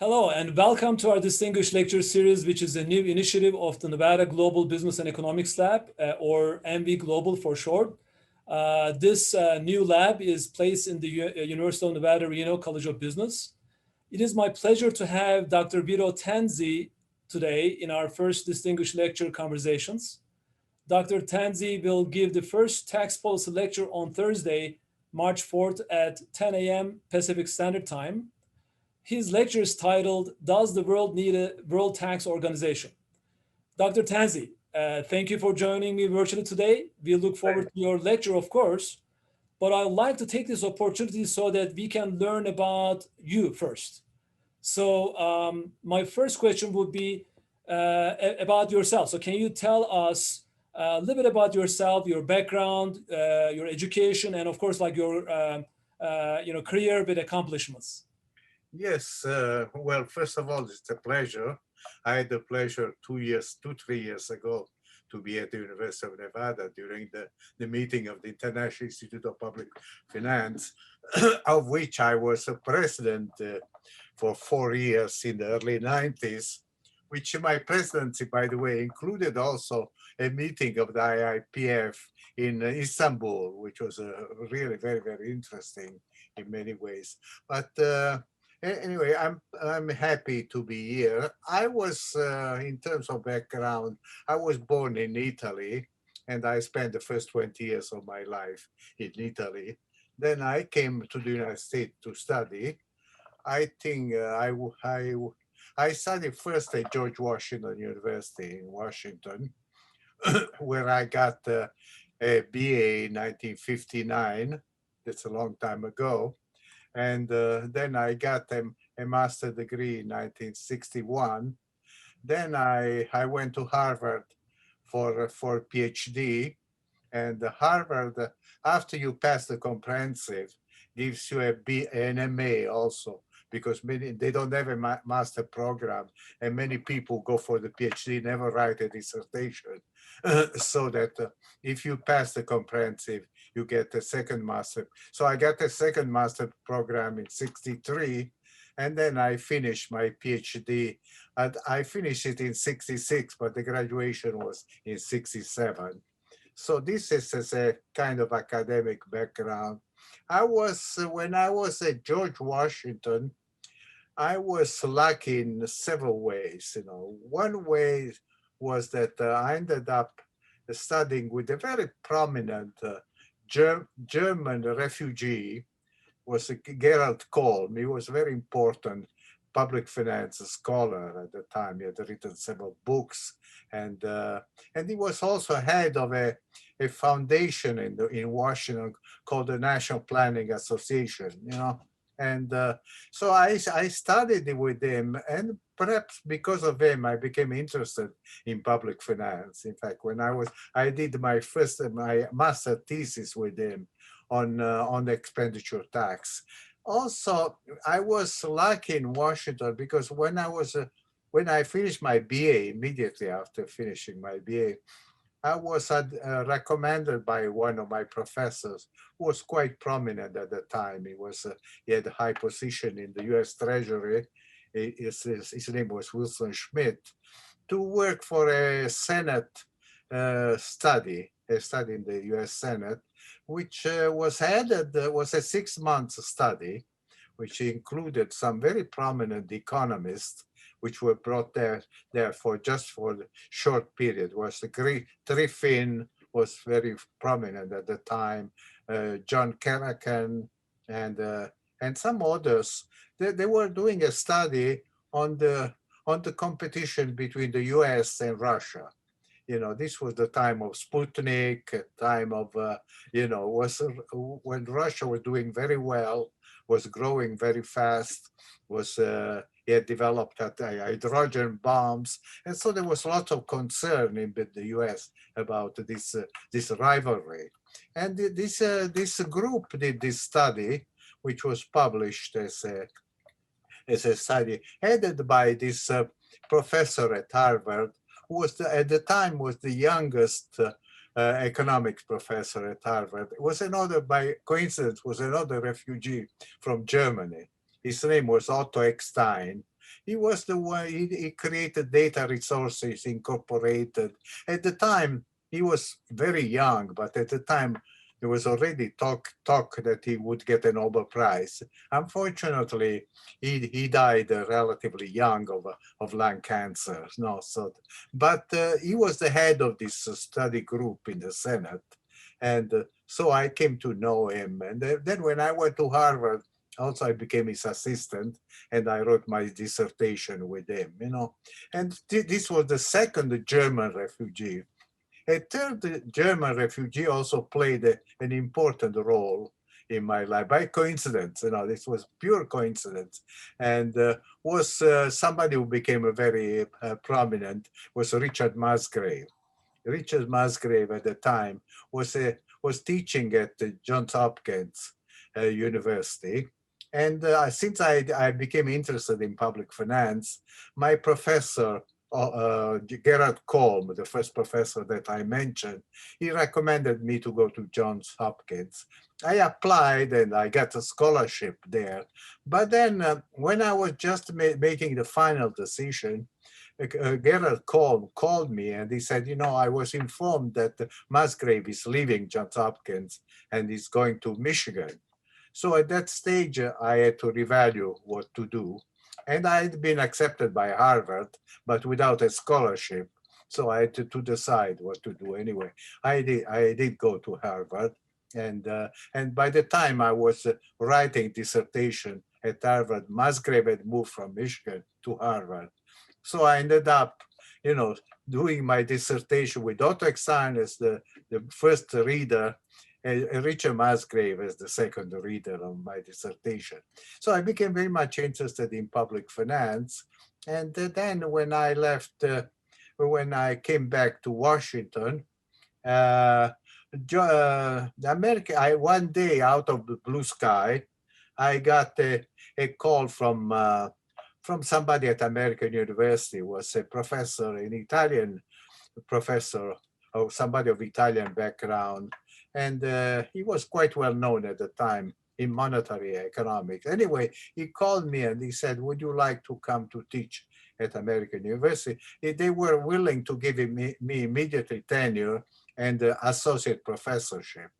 Hello, and welcome to our distinguished lecture series, which is a new initiative of the Nevada Global Business and Economics Lab, or NV Global for short. This new lab is placed in the University of Nevada, Reno College of Business. It is my pleasure to have Dr. Vito Tanzi today in our first distinguished lecture conversations. Dr. Tanzi will give the first tax policy lecture on Thursday, March 4th at 10 a.m. Pacific Standard Time. His lecture is titled, Does the World Need a World Tax Organization? Dr. Tanzi, thank you for joining me virtually today. We look forward to your lecture, of course, but I'd like to take this opportunity so that we can learn about you first. So my first question would be about yourself. So can you tell us a little bit about yourself, your background, your education, and of course, like your career with accomplishments? Yes, well, first of all, it's a pleasure. I had the pleasure 3 years ago to be at the University of Nevada during the meeting of the International Institute of Public Finance, of which I was a president for 4 years in the early 90s, which my presidency, by the way, included also a meeting of the IIPF in Istanbul, which was really very, very interesting in many ways. But anyway, I'm happy to be here. I was, in terms of background, I was born in Italy, and I spent the first 20 years of my life in Italy. Then I came to the United States to study. I think I studied first at George Washington University in Washington, where I got a BA in 1959. That's a long time ago. And then I got a master's degree in 1961. Then I went to Harvard for PhD. And Harvard, after you pass the comprehensive, gives you an MA also, because many they don't have a master program, and many people go for the PhD, never write a dissertation. So that if you pass the comprehensive, you get a second master. So I got a second master program in '63, and then I finished my PhD. And I finished it in '66, but the graduation was in '67. So this is as a kind of academic background. When I was at George Washington, I was lucky in several ways. One way was that I ended up studying with a very prominent German refugee, was Gerald Kolm. He was a very important public finance scholar at the time. He had written several books, and he was also head of a foundation in Washington called the National Planning Association. And so I studied with him, and perhaps because of him, I became interested in public finance. In fact, I did my master thesis with him on the expenditure tax. Also, I was lucky in Washington because when I finished my BA, immediately after finishing my BA, I was recommended by one of my professors who was quite prominent at the time. He had a high position in the U.S. Treasury. His name was Wilson Schmidt, to work for a Senate a study in the U.S. Senate, which was a 6 month study, which included some very prominent economists, which were brought there for the short period. Griffin was very prominent at the time, John Kerrigan, and some others. They were doing a study on the competition between the U.S. and Russia. This was the time of Sputnik, time of, was when Russia was doing very well, was growing very fast, he had developed hydrogen bombs. And so there was a lot of concern in the US about this rivalry. And this group did this study, which was published as a study headed by this professor at Harvard, who at the time was the youngest economics professor at Harvard. It was by coincidence, was another refugee from Germany. His name was Otto Eckstein. He was the one, he created Data Resources Incorporated. At the time, he was very young, but at the time, there was already talk that he would get a Nobel Prize. Unfortunately, he died relatively young of lung cancer. No, so, but he was the head of this study group in the Senate. And so I came to know him. And then when I went to Harvard, also I became his assistant and I wrote my dissertation with him, you know. And this was the second German refugee. A third German refugee also played an important role in my life by coincidence. You know, this was pure coincidence, and was somebody who became a very prominent was Richard Musgrave. Richard Musgrave at the time was teaching at Johns Hopkins University. And since I became interested in public finance, my professor, Gerard Kolm, the first professor that I mentioned, he recommended me to go to Johns Hopkins. I applied and I got a scholarship there. But then when I was just making the final decision, Gerard Kolm called me and he said, you know, I was informed that Musgrave is leaving Johns Hopkins and is going to Michigan. So at that stage, I had to revalue what to do. And I had been accepted by Harvard, but without a scholarship. So I had to decide what to do anyway. I did go to Harvard. And by the time I was writing dissertation at Harvard, Musgrave had moved from Michigan to Harvard. So I ended up, you know, doing my dissertation with Otto Eckstein as the first reader, and Richard Musgrave as the second reader of my dissertation. So I became very much interested in public finance. And then when I left, when I came back to Washington, one day out of the blue sky, I got a call from somebody at American University, was a professor, an Italian professor, or somebody of Italian background. And he was quite well known at the time in monetary economics. Anyway, he called me and he said, would you like to come to teach at American University? They were willing to give me immediately tenure and associate professorship.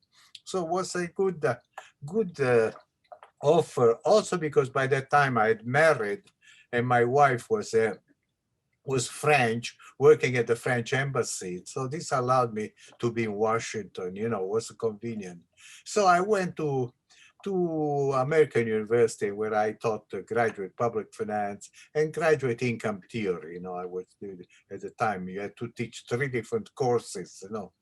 So it was a good offer, also because by that time I had married and my wife was French, working at the French embassy. So this allowed me to be in Washington, you know, was convenient. So I went to American University where I taught graduate public finance and graduate income theory. You know, I was, at the time, you had to teach 3 different courses, you know.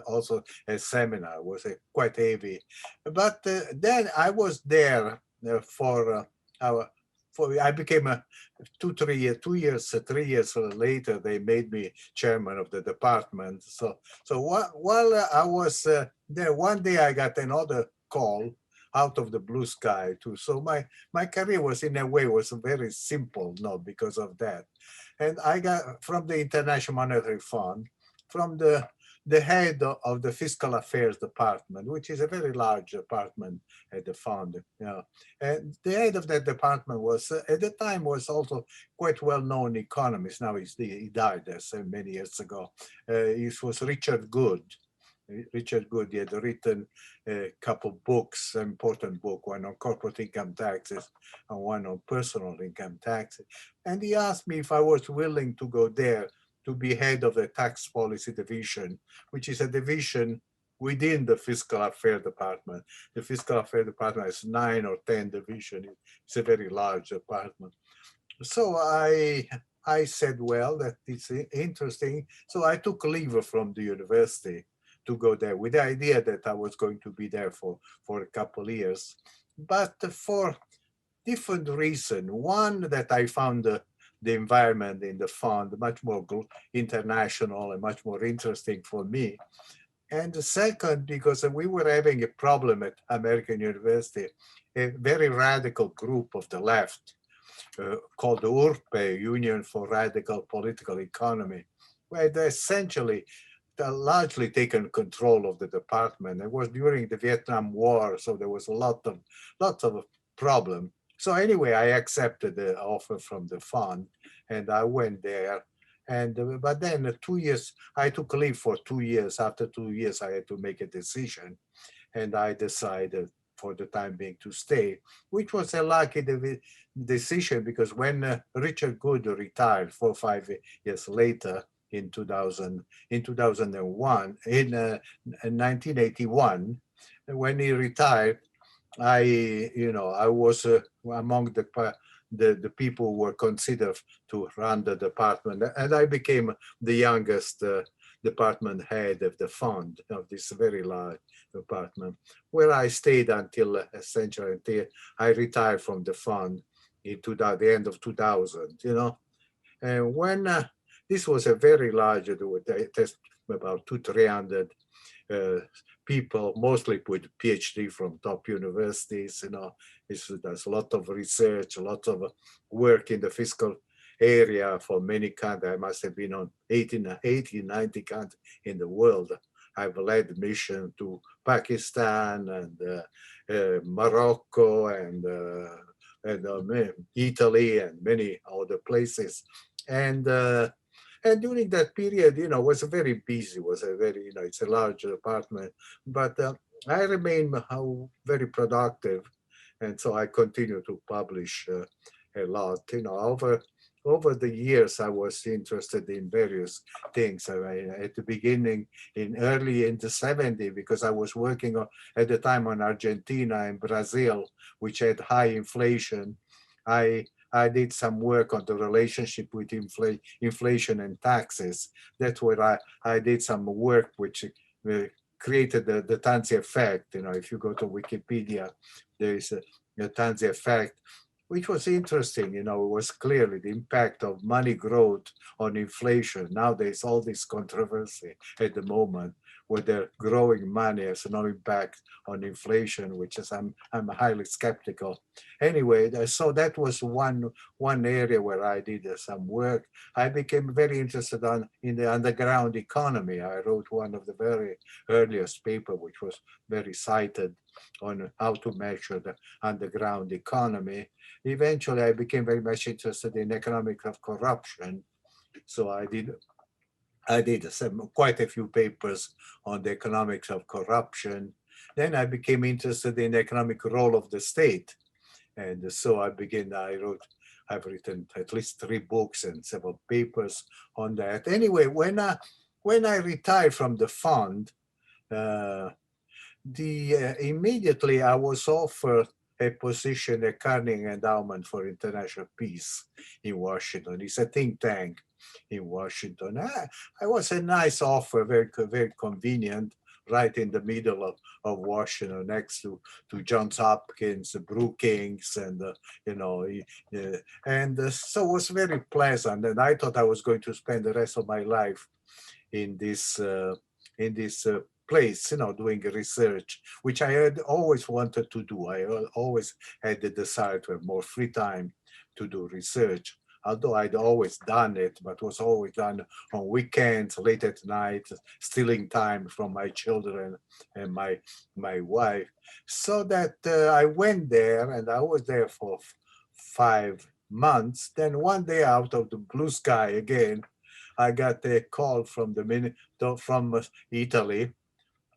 Also a seminar was quite heavy. But then I was there I became 3 years later, they made me chairman of the department. So while I was there, one day I got another call out of the blue sky too. So my career was in a way was very simple, no, because of that. And I got from the International Monetary Fund, from the head of the Fiscal Affairs Department, which is a very large department at the fund. You know. And the head of that department was, at the time, was also quite well-known economist. Now he died many years ago. It was Richard Good. Richard Good, he had written a couple books, an important book, one on corporate income taxes and one on personal income taxes. And he asked me if I was willing to go there to be head of the tax policy division, which is a division within the Fiscal Affairs Department. The Fiscal Affairs Department has 9 or 10 divisions. It's a very large department. So I said, well, that is interesting. So I took leave from the university to go there with the idea that I was going to be there for a couple of years. But for different reasons. One, that I found the environment in the fund much more international and much more interesting for me. And the second, because we were having a problem at American University, a very radical group of the left called the URPE, Union for Radical Political Economy, where they essentially largely taken control of the department. It was during the Vietnam War, so there was lots of problem. So anyway, I accepted the offer from the fund, and I went there. And but then 2 years, I took leave for 2 years. After 2 years, I had to make a decision, and I decided for the time being to stay, which was a lucky decision because when Richard Good retired 4 or 5 years later in 2000, in 2001, in 1981, when he retired, I was among the people who were considered to run the department, and I became the youngest department head of the fund of this very large department, where I stayed until essentially until I retired from the fund in the end of 2000. And when this was a very large, test about 300 uh, people, mostly with PhD from top universities. There's a lot of research, a lot of work in the fiscal area for many countries. I must have been on 90 countries in the world. I've led mission to Pakistan and Morocco and Italy and many other places. And and during that period, was very busy, was a very, it's a large apartment, but I remained very productive. And so I continue to publish a lot, over the years, I was interested in various things. At the beginning, early in the 70s, because I was working at the time on Argentina and Brazil, which had high inflation. I did some work on the relationship with inflation and taxes. That's where I did some work which created the Tanzi effect. If you go to Wikipedia, there is a Tanzi effect, which was interesting. It was clearly the impact of money growth on inflation. Now there's all this controversy at the moment whether growing money has no impact on inflation, which is I'm highly skeptical. Anyway, so that was one area where I did some work. I became very interested in the underground economy. I wrote one of the very earliest paper, which was very cited, on how to measure the underground economy. Eventually, I became very much interested in economics of corruption. So I did quite a few papers on the economics of corruption. Then I became interested in the economic role of the state. And so I've written at least 3 books and several papers on that. Anyway, when I retired from the fund, immediately I was offered a position at Carnegie Endowment for International Peace in Washington. It's a think tank in Washington. I was a nice offer, very, very convenient, right in the middle of Washington, next to Johns Hopkins, Brookings, and so it was very pleasant. And I thought I was going to spend the rest of my life in this place, doing research, which I had always wanted to do. I always had the desire to have more free time to do research, although I'd always done it, but was always done on weekends, late at night, stealing time from my children and my wife. So that I went there, and I was there for 5 months. Then one day, out of the blue sky again, I got a call from from Italy,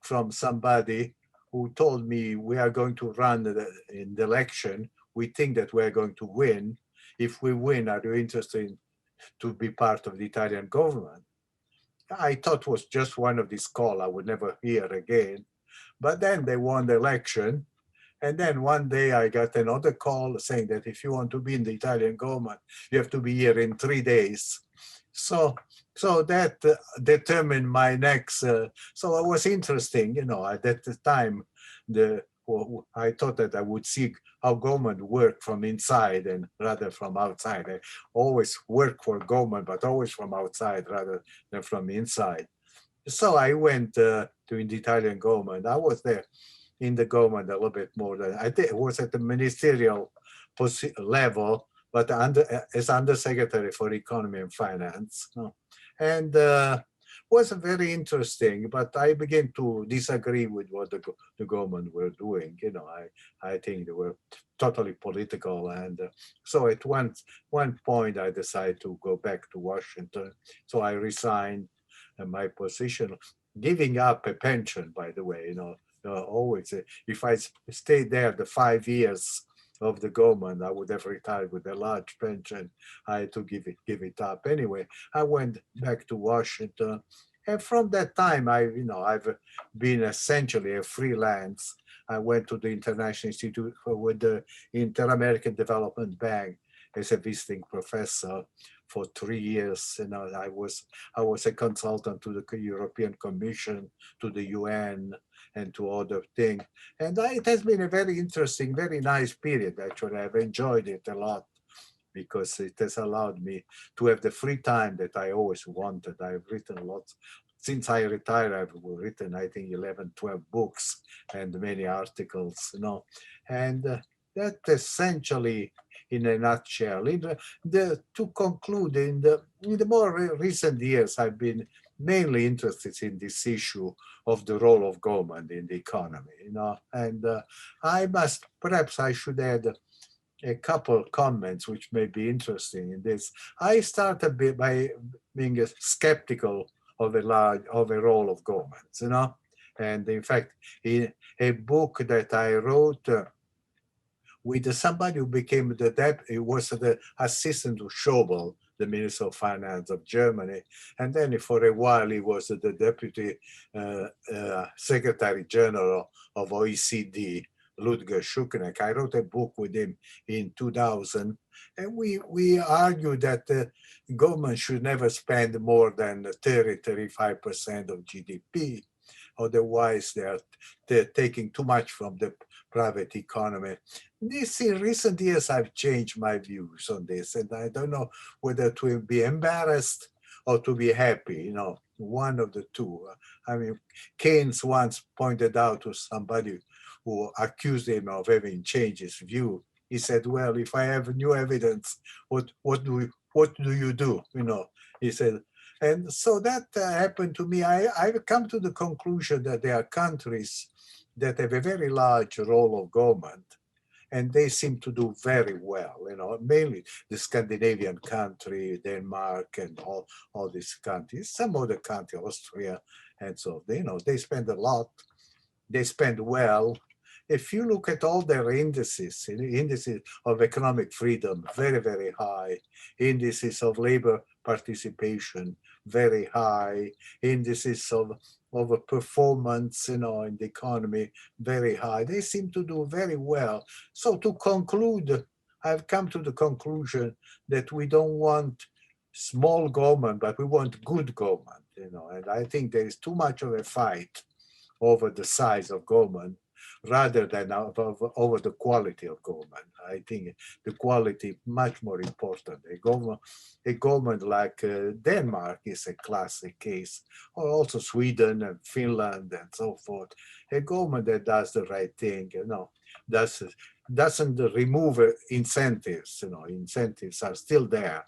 from somebody who told me, we are going to run in the election. We think that we're going to win. If we win, are you interested to be part of the Italian government? I thought it was just one of these calls I would never hear again. But then they won the election. And then one day I got another call saying that if you want to be in the Italian government, you have to be here in 3 days. So that determined my next. So it was interesting, at that time, I thought that I would see how government worked from inside and rather from outside. I always work for government, but always from outside rather than from inside. So I went to the Italian government. I was there in the government a little bit more than I think it was at the ministerial level, but as undersecretary for economy and finance. And was very interesting, but I began to disagree with what the government were doing. You know, I think they were totally political. And so at one point, I decided to go back to Washington. So I resigned my position, giving up a pension, by the way, you know, always, if I stayed there the 5 years of the government, I would have retired with a large pension. I had to give it up. Anyway, I went back to Washington. And from that time, I've been essentially a freelance. I went to the International Institute with the Inter-American Development Bank as a visiting professor for 3 years. You know, I was a consultant to the European Commission, to the UN, and to other things. And it has been a very interesting, very nice period, actually. I've enjoyed it a lot because it has allowed me to have the free time that I always wanted. I've written lots. Since I retired, I've written, I think, 11, 12 books and many articles, you know. And that essentially, in a nutshell, to conclude, in the more recent years, I've been mainly interested in this issue of the role of government in the economy, you know. And perhaps I should add a couple of comments which may be interesting in this. I started by being skeptical of a role of governments, you know. And in fact, in a book that I wrote with somebody who became was the assistant to Schäuble, the Minister of Finance of Germany. And then for a while, he was the Deputy Secretary General of OECD, Ludger Schucknecht. I wrote a book with him in 2000, and we argued that government should never spend more than 35% of GDP. Otherwise, they're taking too much from the private economy. In recent years, I've changed my views on this, and I don't know whether to be embarrassed or to be happy, you know, one of the two. I mean, Keynes once pointed out to somebody who accused him of having changed his view. He said, well, if I have new evidence, what do you do? You know, he said. And so that happened to me. I've come to the conclusion that there are countries that have a very large role of government, and they seem to do very well, you know, mainly the Scandinavian country, Denmark, and all these countries, some other country, Austria, and so, you know, they spend a lot, they spend well. If you look at all their indices of economic freedom, very, very high, indices of labor participation, very high, indices of performance, you know, in the economy, very high. They seem to do very well. So to conclude, I've come to the conclusion that we don't want small government, but we want good government, you know, and I think there is too much of a fight over the size of government rather than over the quality of government. I think the quality is much more important. A government like Denmark is a classic case, or also Sweden and Finland and so forth. A government that does the right thing, you know, doesn't remove incentives. You know, incentives are still there.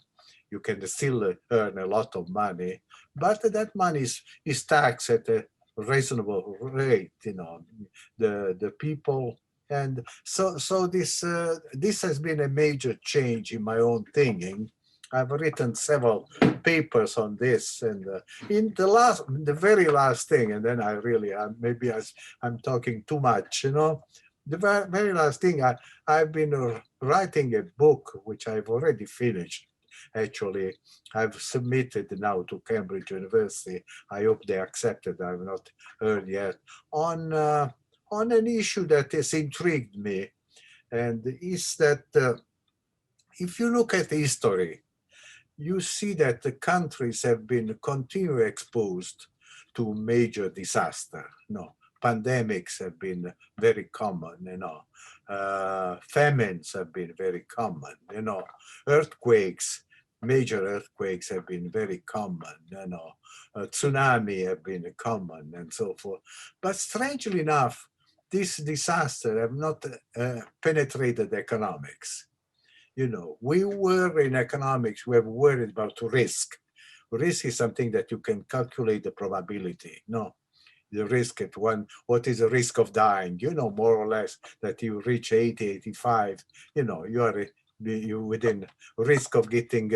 You can still earn a lot of money, but that money is taxed at a reasonable rate, you know, the people. And so this has been a major change in my own thinking. I've written several papers on this, and in the very last thing, and then I'm talking too much, you know. The very last thing, I've been writing a book which I've already finished. Actually, I've submitted now to Cambridge University. I hope they accept it. I've not heard yet. On an issue that has intrigued me, and is that if you look at history, you see that the countries have been continually exposed to major disaster. No, pandemics have been very common, you know. Famines have been very common, you know. Earthquakes, major earthquakes have been very common, you know. Tsunami have been common and so forth. But strangely enough, this disaster have not penetrated economics. You know, we were in economics, we were worried about risk. risk is something that you can calculate the probability. No, the risk at one, what is the risk of dying? You know, more or less that you reach 80, 85, you know, you within risk of getting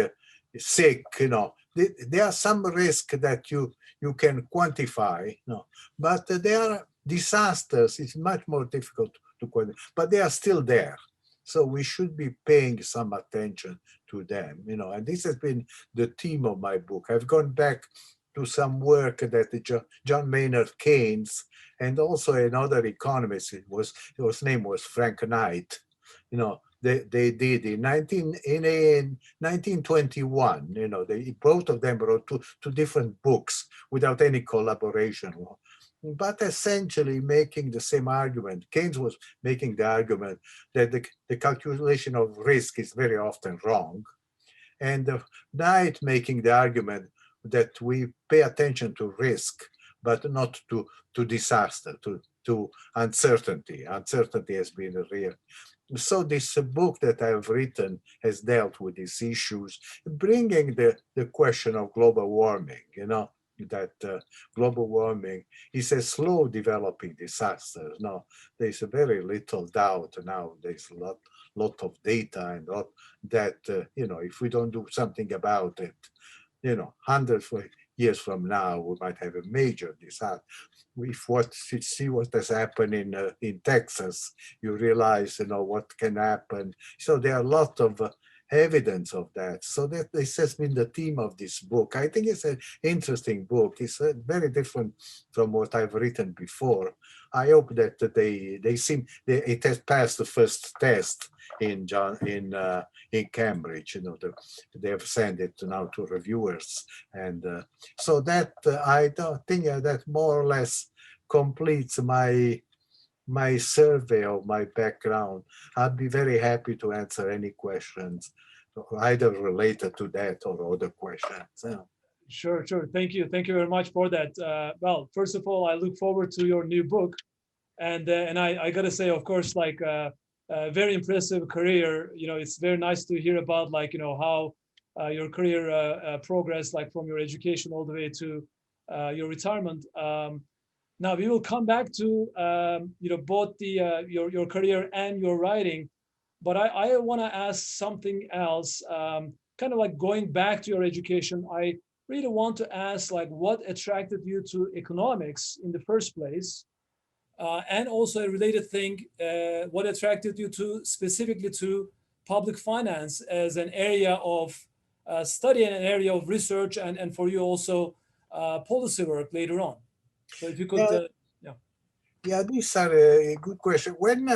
sick, you know. There are some risk that you can quantify, you know, but there are disasters. It's much more difficult to quantify, but they are still there. So we should be paying some attention to them, you know, and this has been the theme of my book. I've gone back to some work that John Maynard Keynes and also another economist, his name was Frank Knight, you know, they did in 1921, you know, both of them wrote two different books without any collaboration, but essentially making the same argument. Keynes was making the argument that the calculation of risk is very often wrong. And Knight making the argument that we pay attention to risk, but not to disaster, to uncertainty. Uncertainty has been real. So this book that I've written has dealt with these issues, bringing the question of global warming, you know, that global warming is a slow developing disaster. No, there's a very little doubt now. There's a lot of data and lot that, you know, if we don't do something about it, you know, hundreds of years from now, we might have a major disaster. If you see what has happened in Texas, you realize, you know, what can happen. So there are a lot of evidence of that. So that this has been the theme of this book. I think it's an interesting book. It's very different from what I've written before. I hope that it has passed the first test in Cambridge. You know, they have sent it now to reviewers, and so that I don't think that more or less completes my survey of my background. I'd be very happy to answer any questions, either related to that or other questions. Sure. Thank you very much for that. Well, first of all, I look forward to your new book, and I gotta say, of course, like a very impressive career. You know, it's very nice to hear about, like, you know, how your career progressed, like from your education all the way to your retirement. Now we will come back to you know, both the your career and your writing, but I want to ask something else. Kind of like going back to your education, I really want to ask, like, what attracted you to economics in the first place, and also a related thing, what attracted you to specifically to public finance as an area of study and an area of research, and for you also policy work later on. So if you could, yeah, these are a good question. When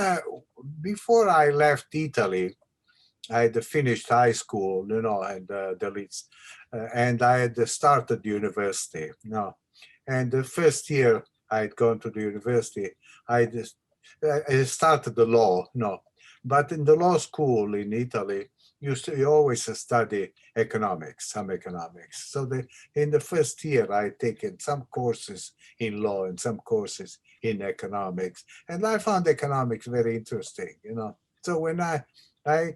before I left Italy, I had finished high school, you know, and the least, and I had started university. You know, and the first year I had gone to the university, I started the law. You know, but in the law school in Italy, you always study economics, some economics. So in the first year, I had taken some courses in law and some courses in economics, and I found economics very interesting. You know, so when I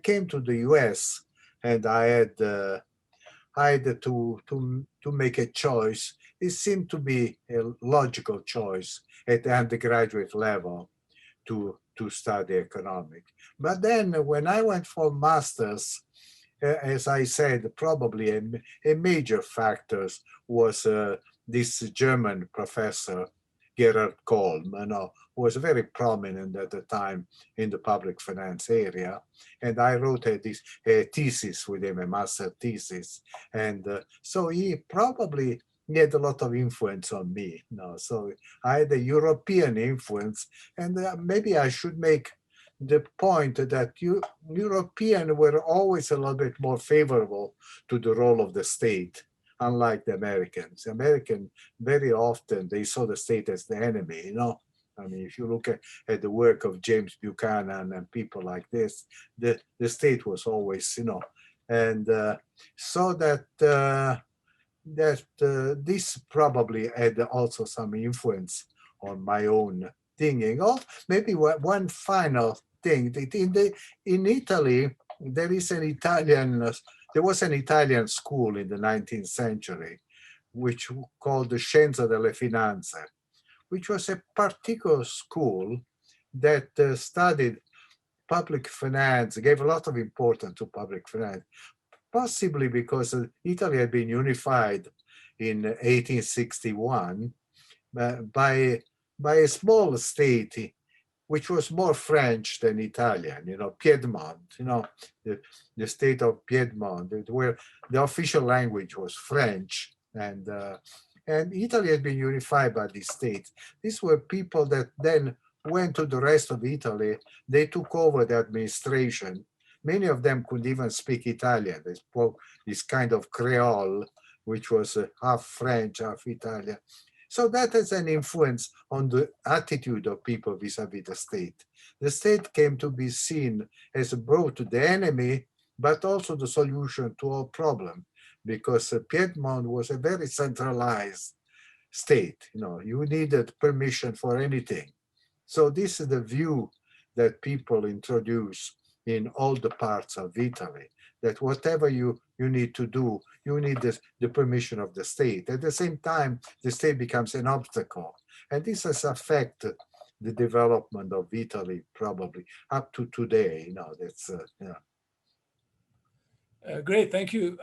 came to the U.S. and I had to make a choice. It seemed to be a logical choice at the undergraduate level to study economics. But then when I went for master's, as I said, probably a major factor was this German professor, Gerhard Kolm, you know, who was very prominent at the time in the public finance area. And I wrote a thesis with him, a master thesis. And so he probably had a lot of influence on me. You know? So I had a European influence, and maybe I should make the point that Europeans were always a little bit more favorable to the role of the state, unlike the Americans. American, very often, they saw the state as the enemy, you know. I mean, if you look at the work of James Buchanan and people like this, the state was always, you know, and so that this probably had also some influence on my own thinking. Oh, maybe one final thing, in Italy, there is an Italian there was an Italian school in the 19th century, which called the Scienza delle Finanze, which was a particular school that studied public finance, gave a lot of importance to public finance, possibly because Italy had been unified in 1861 by a small state which was more French than Italian, Piedmont, the state of Piedmont, where the official language was French, and Italy had been unified by these states. These were people that then went to the rest of Italy. They took over the administration. Many of them could even speak Italian. They spoke this kind of Creole, which was half French, half Italian. So that has an influence on the attitude of people vis-a-vis the state. The state came to be seen as both the enemy, but also the solution to all problems, because Piedmont was a very centralized state. You needed permission for anything. So this is the view that people introduce in all the parts of Italy, that whatever you need to do, you need the permission of the state. At the same time, the state becomes an obstacle. And this has affected the development of Italy probably up to today. That's, Great, thank you.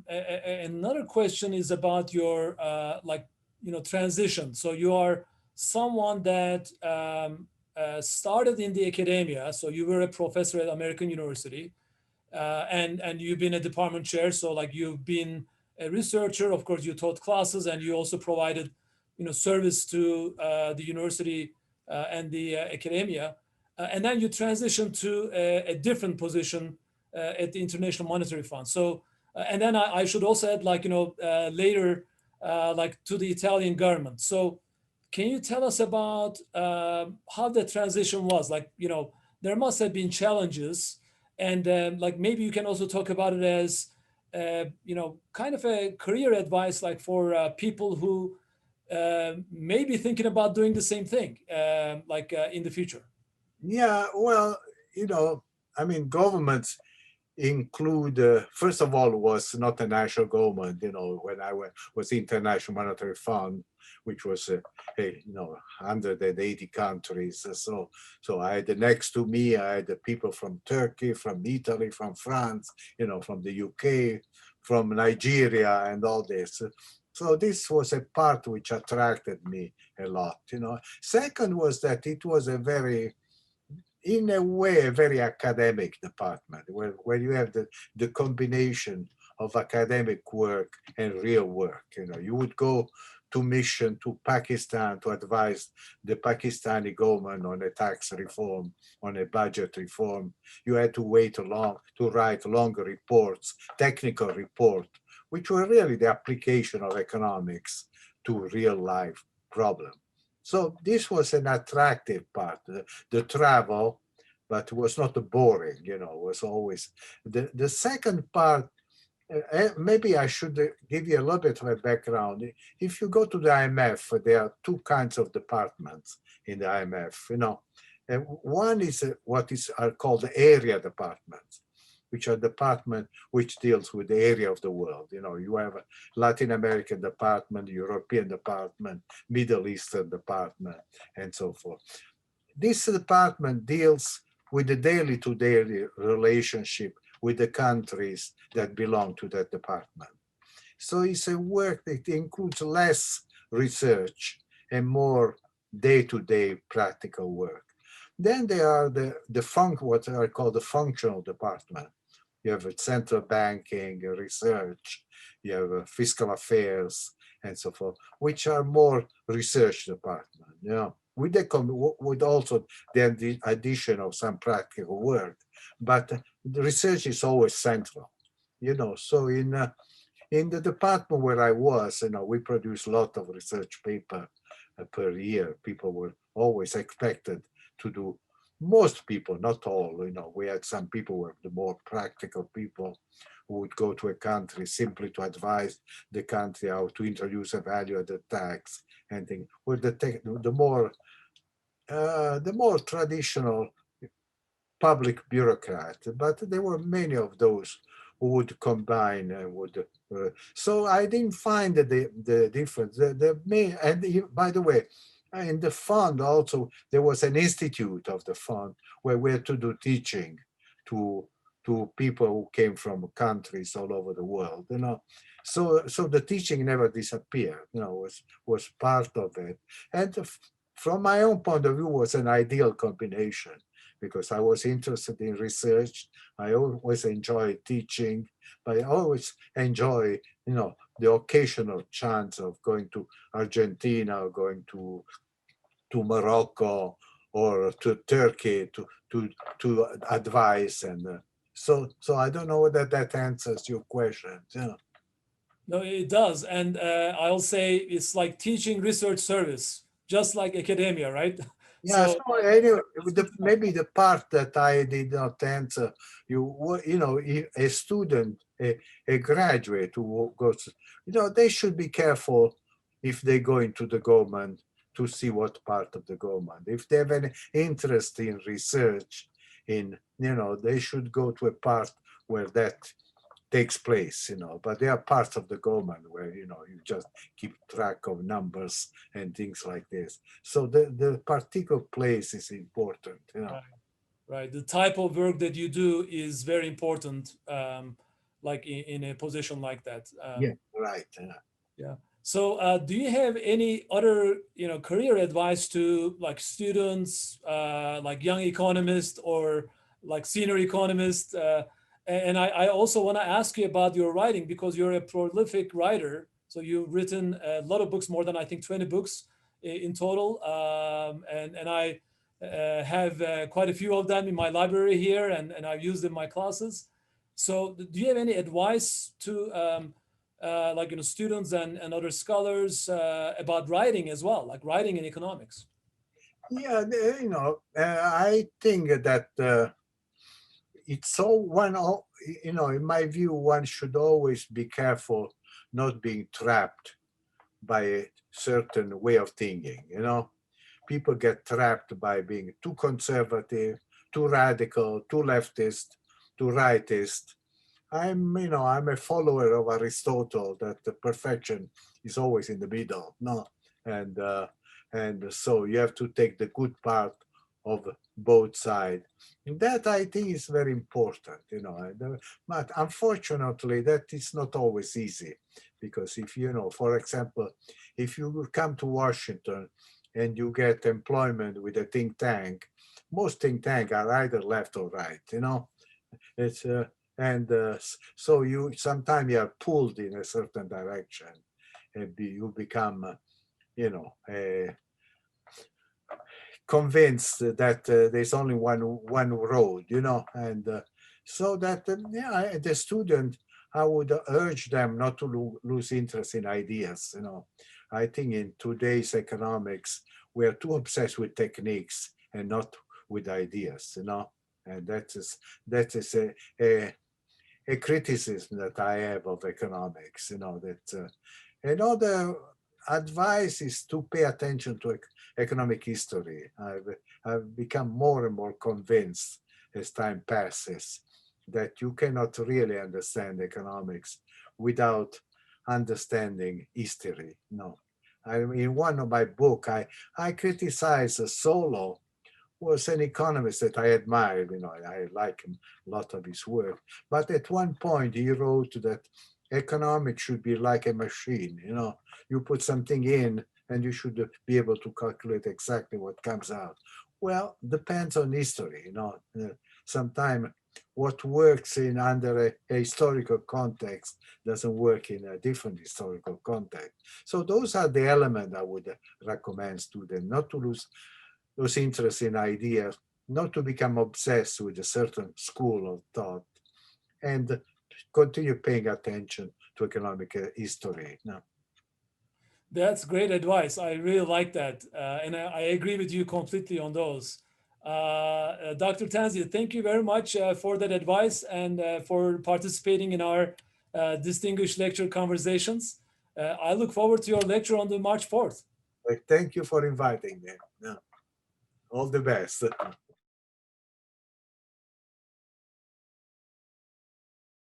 Another question is about your transition. So you are someone that started in the academia. So you were a professor at American University, and you've been a department chair. So like you've been a researcher. Of course, you taught classes, and you also provided service to the university and the academia. And then you transitioned to a different position at the International Monetary Fund. So, and then I should also add, later, to the Italian government. So, can you tell us about how the transition was? There must have been challenges, and maybe you can also talk about it as, kind of a career advice, for people who may be thinking about doing the same thing, in the future. Yeah, well, governments include, first of all, was not a national government, when I was International Monetary Fund, which was, 180 countries. So I had next to me, I had the people from Turkey, from Italy, from France, from the UK, from Nigeria, and all this. So this was a part which attracted me a lot. Second was that it was in a way, a very academic department, where you have the combination of academic work and real work. You would go to mission to Pakistan to advise the Pakistani government on a tax reform, on a budget reform. You had to wait to write longer reports, technical reports, which were really the application of economics to real life problems. So this was an attractive part, the travel, but it was not boring, it was always. The second part, maybe I should give you a little bit of a background. If you go to the IMF, there are two kinds of departments in the IMF, one is what are called the area departments, which are department which deals with the area of the world. You have a Latin American department, European department, Middle Eastern department, and so forth. This department deals with the daily-to-daily relationship with the countries that belong to that department. So it's a work that includes less research and more day-to-day practical work. Then there are what are called the functional department. You have central banking, research, you have fiscal affairs, and so forth, which are more research department, with also the addition of some practical work. But the research is always central, So in the department where I was, we produce a lot of research paper per year. People were always expected to do. Most people, not all, we had some people who were the more practical people who would go to a country simply to advise the country how to introduce a value-added tax and things. With the more traditional public bureaucrat, but there were many of those would combine so I didn't find the difference. The main, and by the way, in the fund also there was an institute of the fund where we had to do teaching to people who came from countries all over the world, you know. So the teaching never disappeared, you know, was part of it. And from my own point of view, was an ideal combination because I was interested in research. I always enjoy teaching, but I always enjoy, you know, the occasional chance of going to Argentina, or going to Morocco or to Turkey to advise. And so I don't know whether that answers your question. Yeah. No, it does. And I'll say it's like teaching research service, just like academia, right? Yeah, So so anyway, maybe the part that I did not answer, you know, a student, a graduate who goes, you know, they should be careful if they go into the government to see what part of the government. If they have any interest in research, you know, they should go to a part where that takes place, you know, but there are parts of the government where, you know, you just keep track of numbers and things like this. So the particular place is important, you know. right, the type of work that you do is very important, like in a position like that. Yeah, right. Yeah. So, do you have any other, you know, career advice to like students, like young economists or like senior economists? And I also want to ask you about your writing because you're a prolific writer. So you've written a lot of books, more than I think 20 books in total. And I have quite a few of them in my library here, and I've used in my classes. So, do you have any advice to like, you know, students and other scholars about writing as well, like writing in economics? Yeah, you know, I think that it's so you know, in my view, one should always be careful not being trapped by a certain way of thinking, you know. People get trapped by being too conservative, too radical, too leftist, too rightist. You know, I'm a follower of Aristotle that the perfection is always in the middle, no, and so you have to take the good part of both sides. That I think is very important, you know. But unfortunately, that is not always easy, because if you know, for example, if you come to Washington and you get employment with a think tank, most think tanks are either left or right, you know. It's and so you sometimes you are pulled in a certain direction, and you become, you know, convinced that there's only one road, you know, and so that yeah, the student, I would urge them not to lose interest in ideas, you know. I think in today's economics, we are too obsessed with techniques and not with ideas, you know, and that is a criticism that I have of economics, you know, that another advice is to pay attention to economic history. I've become more and more convinced as time passes that you cannot really understand economics without understanding history. No, in one of my book, I criticize Solow, was an economist that I admired. You know, I like him, a lot of his work. But at one point, he wrote that economics should be like a machine. You know, you put something in, and you should be able to calculate exactly what comes out. Well, depends on history. You know, sometimes what works in under a historical context doesn't work in a different historical context. So those are the elements I would recommend students not to lose interest in ideas, not to become obsessed with a certain school of thought, and continue paying attention to economic history. No. That's great advice. I really like that. And I agree with you completely on those. Dr. Tanzia, thank you very much for that advice and for participating in our distinguished lecture conversations. I look forward to your lecture on the March 4th. Thank you for inviting me. No. All the best.